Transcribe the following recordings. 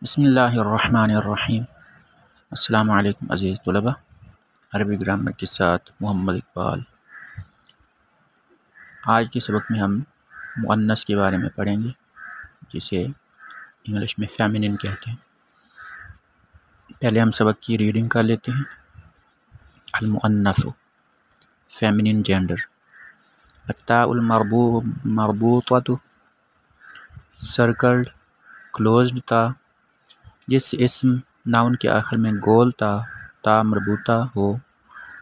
बिस्मिल्लाहिर्रहमानिर्रहीम। अस्सलामु अलैकुम अज़ीज़ तलबा। अरबी ग्रामर के साथ मोहम्मद इकबाल। आज के सबक में हम मुअन्नस के बारे में पढ़ेंगे, जिसे इंग्लिश में फेमिनिन कहते हैं। पहले हम सबक की रीडिंग कर लेते हैं। अल मुअन्नसु फेमिनिन जेंडर। अत्ताउल मरबूततु सर्कल्ड क्लोज्ड ता। जिस इस्म नाउन के आखिर में गोल ता मरबूता हो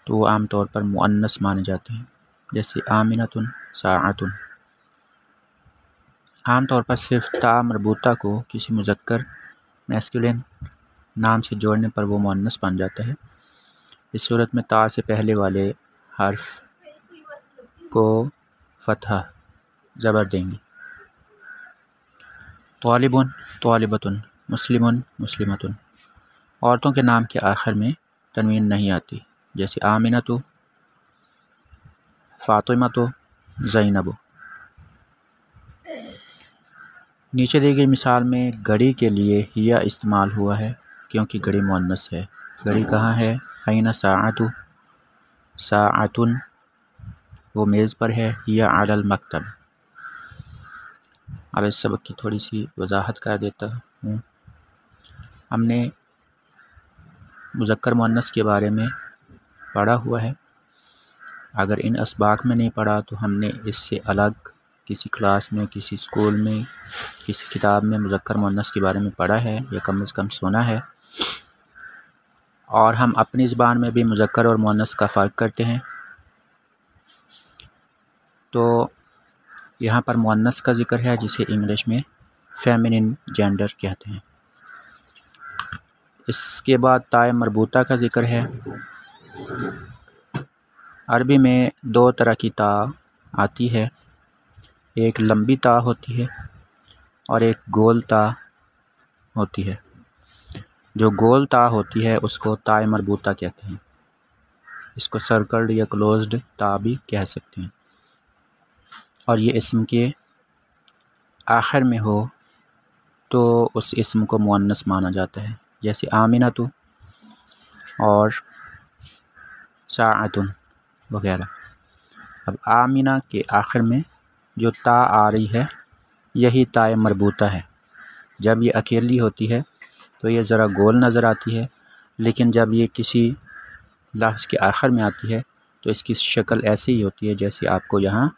तो वो आम तौर पर मुअन्नस माने जाते हैं, जैसे आमिनतुन, साअतुन। आम तौर पर सिर्फ ता मरबूता को किसी मुज़क्कर मैस्कुलिन नाम से जोड़ने पर वो मुअन्नस बन जाता है। इस सूरत में ता से पहले वाले हर्फ को फतहा ज़बर देंगे। तालिबुन, तालिबतुन, मुस्लिमुन, मुस्लिमतुन। औरतों के नाम के आखिर में तनवीन नहीं आती, जैसे आमिनतु, फातिमतु, ज़ैनबु। नीचे दी गई मिसाल में घड़ी के लिए हिया इस्तेमाल हुआ है, क्योंकि घड़ी मुअन्नस है। घड़ी कहाँ है? ऐना साअतु, साअतुन वो मेज़ पर है, हिया अलल मकतब। अब इस सबक की थोड़ी सी वजाहत कर देता हूँ। हमने मुज़क्कर मुअन्नस के बारे में पढ़ा हुआ है। अगर इन असबाक में नहीं पढ़ा तो हमने इससे अलग किसी क्लास में, किसी स्कूल में, किसी किताब में मुज़क्कर मुअन्नस के बारे में पढ़ा है या कम से कम सुना है। और हम अपनी ज़बान में भी मुज़क्कर और मुअन्नस का फ़र्क करते हैं। तो यहाँ पर मुअन्नस का ज़िक्र है, जिसे इंग्लिश में फेमिनिन जेंडर कहते हैं। इसके बाद ताए मरबूता का ज़िक्र है। अरबी में दो तरह की ता आती है, एक लंबी ता होती है और एक गोल ता होती है। जो गोल ता होती है उसको ताए मरबूता कहते हैं। इसको सर्कल्ड या क्लोज्ड ता भी कह सकते हैं। और ये इस्म के आखिर में हो तो उस इस्म को मुअन्नस माना जाता है, जैसे आमिनतु और साअतुन वगैरह। अब आमिना के आखिर में जो ता आ रही है यही ताए मरबूता है। जब ये अकेली होती है तो ये ज़रा गोल नज़र आती है, लेकिन जब ये किसी लफ्ज़ के आखिर में आती है तो इसकी शक्ल ऐसी ही होती है जैसे आपको यहाँ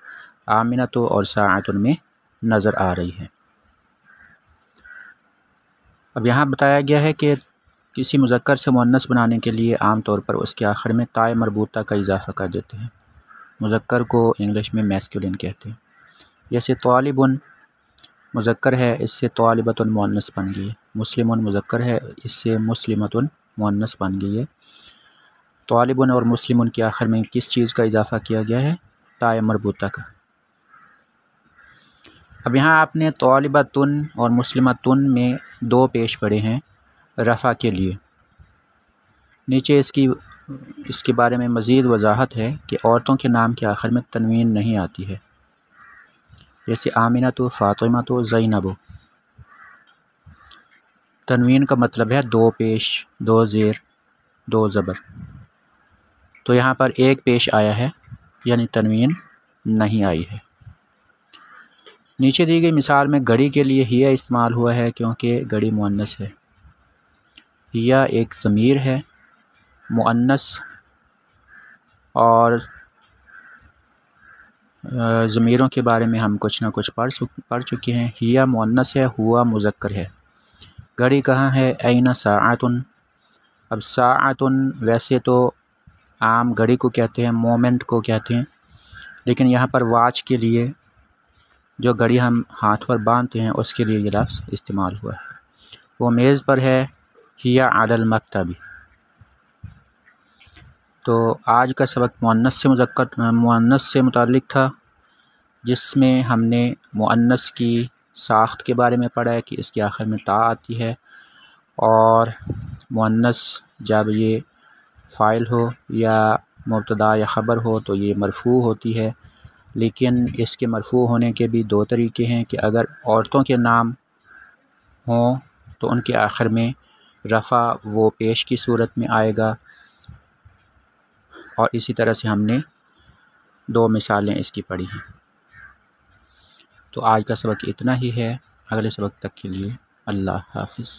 आमिनतु और साअतुन में नज़र आ रही है। अब यहाँ बताया गया है कि किसी मुज़क्कर से मुअन्नस बनाने के लिए आम तौर पर उसके आखिर में ताए मरबूता का इजाफ़ा कर देते हैं। मुज़क्कर को इंग्लिश में मैस्कुलिन कहते हैं। जैसे तालिबुन मुज़क्कर है, इससे तालिबतुन मुअन्नस बन गई है। मुस्लिमुन मुज़क्कर है, इससे मुस्लिमतुन मुअन्नस बन गई है। तालिबुन और मुस्लिमुन के आखिर में किस चीज़ का इजाफ़ा किया गया है? ताए मरबूता का। अब यहाँ आपने तालिबतुन और मुस्लिमतुन में दो पेश पड़े हैं रफ़ा के लिए। नीचे इसके बारे में मज़ीद वजाहत है कि औरतों के नाम के आखिर में तनवीन नहीं आती है, जैसे आमिनतु, फातिमतु, ज़ैनबु। तनवीन का मतलब है दो पेश, दो ज़ेर, दो ज़बर। तो यहाँ पर एक पेश आया है, यानी तनवीन नहीं आई है। नीचे दी गई मिसाल में घड़ी के लिए हिया इस्तेमाल हुआ है, क्योंकि घड़ी मुअन्नस है। हिया एक ज़मीर है मुअन्नस, और ज़मीरों के बारे में हम कुछ ना कुछ पढ़ चुके हैं। हिया मुअन्नस है, हुआ मुज़क्कर है। घड़ी कहाँ है? ऐना साअतुन। अब साअतुन वैसे तो आम घड़ी को कहते हैं, मोमेंट को कहते हैं, लेकिन यहाँ पर वाच के लिए जो घड़ी हम हाथ पर बांधते हैं उसके लिए ये लफ्ज़ इस्तेमाल हुआ है। वो मेज़ पर है, हिया अलल मकतबी। तो आज का सबक मुअन्नस से मुताल्लिक़ था, जिसमें हमने मुअन्नस की साख्त के बारे में पढ़ा है कि इसके आखिर में ता आती है, और मुअन्नस जब ये फ़ाइल हो या मुब्तदा या ख़बर हो तो ये मरफ़ू होती है। लेकिन इसके मरफ़ू होने के भी दो तरीके हैं कि अगर औरतों के नाम हों तो उनके आखिर में रफ़ा वो पेश की सूरत में आएगा। और इसी तरह से हमने 2 मिसालें इसकी पढ़ी हैं। तो आज का सबक इतना ही है। अगले सबक तक के लिए अल्लाह हाफ़िज़।